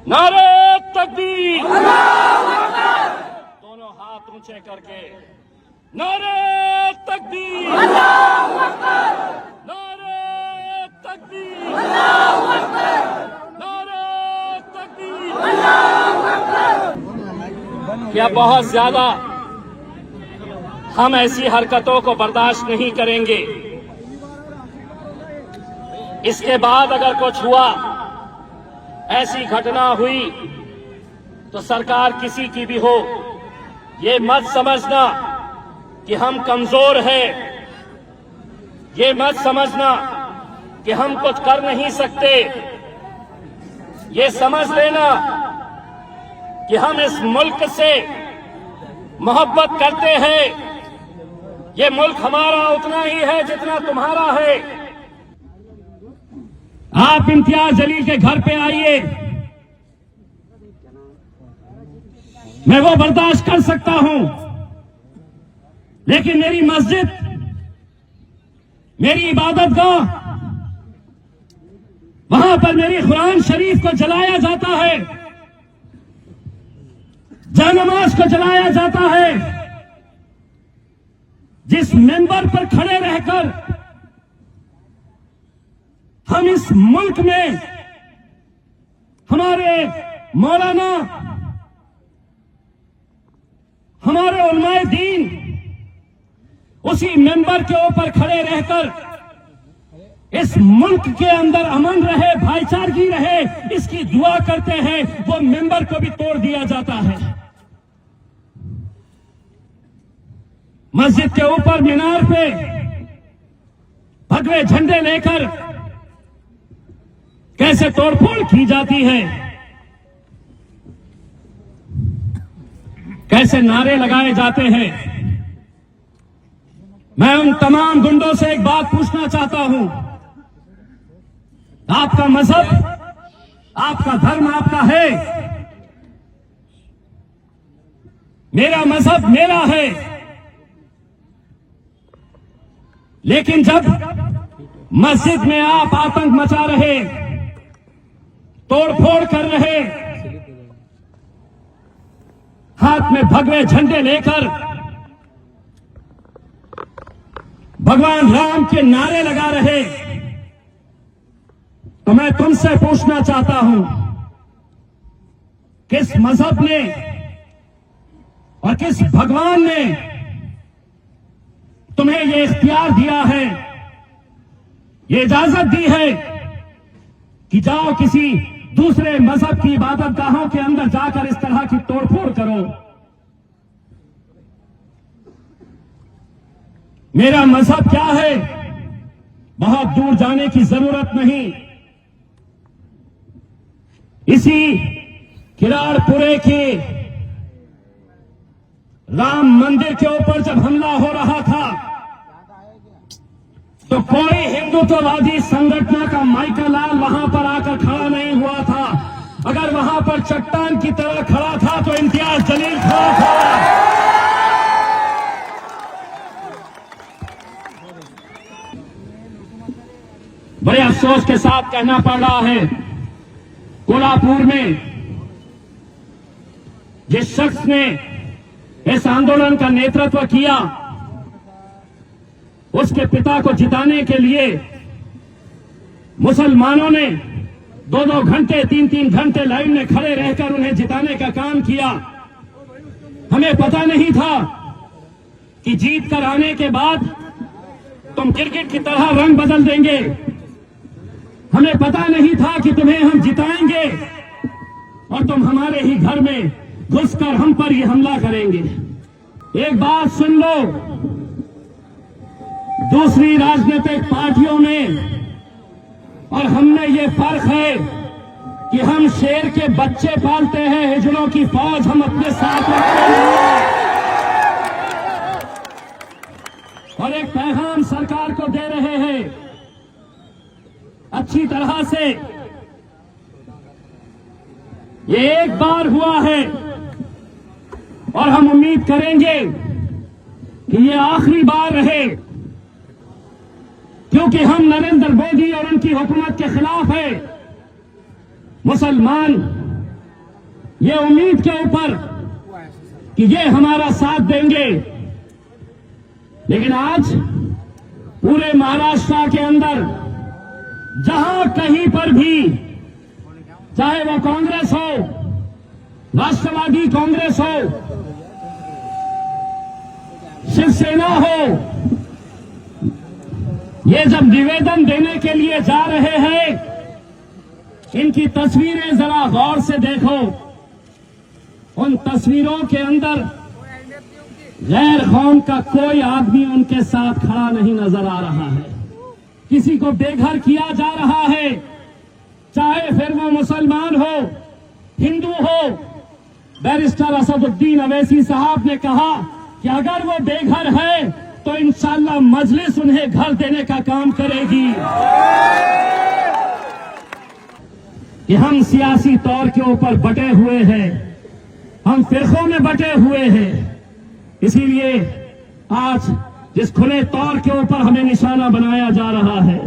नारे तकबीर, दोनों हाथ ऊंचे करके नारे तकबीर, नारे तकबीर, नारे तकबीर। क्या बहुत ज्यादा हम ऐसी हरकतों को बर्दाश्त नहीं करेंगे। इसके बाद अगर कुछ हुआ, ऐसी घटना हुई, तो सरकार किसी की भी हो, ये मत समझना कि हम कमजोर हैं, ये मत समझना कि हम कुछ कर नहीं सकते। ये समझ लेना कि हम इस मुल्क से मोहब्बत करते हैं। ये मुल्क हमारा उतना ही है जितना तुम्हारा है। आप इम्तियाज जलील के घर पे आइए, मैं वो बर्दाश्त कर सकता हूं, लेकिन मेरी मस्जिद, मेरी इबादतगाह, वहां पर मेरी कुरान शरीफ को जलाया जाता है, जानमाज को जलाया जाता है। जिस मेंबर पर खड़े रहकर हम इस मुल्क में हमारे मौलाना, हमारे उलमाए दीन उसी मेंबर के ऊपर खड़े रहकर इस मुल्क के अंदर अमन रहे, भाईचारगी रहे, इसकी दुआ करते हैं, वो मेंबर को भी तोड़ दिया जाता है। मस्जिद के ऊपर मीनार पे भगवे झंडे लेकर कैसे तोड़फोड़ की जाती है, कैसे नारे लगाए जाते हैं। मैं उन तमाम गुंडों से एक बात पूछना चाहता हूं, आपका मजहब, आपका धर्म आपका है, मेरा मजहब मेरा है, लेकिन जब मस्जिद में आप आतंक मचा रहे, तोड़फोड़ कर रहे, हाथ में भगवे झंडे लेकर भगवान राम के नारे लगा रहे, तो मैं तुमसे पूछना चाहता हूं, किस मजहब ने और किस भगवान ने तुम्हें ये इख्तियार दिया है, ये इजाजत दी है कि जाओ किसी दूसरे मजहब की इबादतगाहों के अंदर जाकर इस तरह की तोड़फोड़ करो। मेरा मजहब क्या है, बहुत दूर जाने की जरूरत नहीं। इसी किराड़पुरे के राम मंदिर के ऊपर जब हमला हो रहा था, तो कोई हिंदुत्ववादी संगठन का माइकल लाल वहां पर आकर खड़ा नहीं हुआ था। अगर वहां पर चट्टान की तरह खड़ा था तो इम्तियाज जलील खड़ा था। बड़े अफसोस के साथ कहना पड़ रहा है, कोल्हापुर में जिस शख्स ने इस आंदोलन का नेतृत्व किया, उसके पिता को जिताने के लिए मुसलमानों ने 2-2 घंटे 3-3 घंटे लाइन में खड़े रहकर उन्हें जिताने का काम किया। हमें पता नहीं था कि जीत कर आने के बाद तुम क्रिकेट की तरह रंग बदल देंगे। हमें पता नहीं था कि तुम्हें हम जिताएंगे और तुम हमारे ही घर में घुसकर हम पर ही हमला करेंगे। एक बात सुन लो, दूसरी राजनीतिक पार्टियों में और हमने ये फर्क है कि हम शेर के बच्चे पालते हैं, हिजड़ों की फौज हम अपने साथ रखते हैं। और एक पैगाम सरकार को दे रहे हैं अच्छी तरह से, ये एक बार हुआ है और हम उम्मीद करेंगे कि ये आखिरी बार रहे, क्योंकि हम नरेंद्र मोदी और उनकी हुकूमत के खिलाफ है। मुसलमान ये उम्मीद के ऊपर कि ये हमारा साथ देंगे। लेकिन आज पूरे महाराष्ट्र के अंदर जहां कहीं पर भी, चाहे वो कांग्रेस हो, राष्ट्रवादी कांग्रेस हो, शिवसेना हो, ये जब निवेदन देने के लिए जा रहे हैं, इनकी तस्वीरें जरा गौर से देखो। उन तस्वीरों के अंदर गैर कौम का कोई आदमी उनके साथ खड़ा नहीं नजर आ रहा है। किसी को बेघर किया जा रहा है, चाहे फिर वो मुसलमान हो, हिंदू हो। बैरिस्टर असदुद्दीन अवैसी साहब ने कहा कि अगर वो बेघर है तो इंशाअल्लाह मजलिस उन्हें घर देने का काम करेगी। कि हम सियासी तौर के ऊपर बटे हुए हैं, हम फिरकों में बटे हुए हैं, इसीलिए आज जिस खुले तौर के ऊपर हमें निशाना बनाया जा रहा है,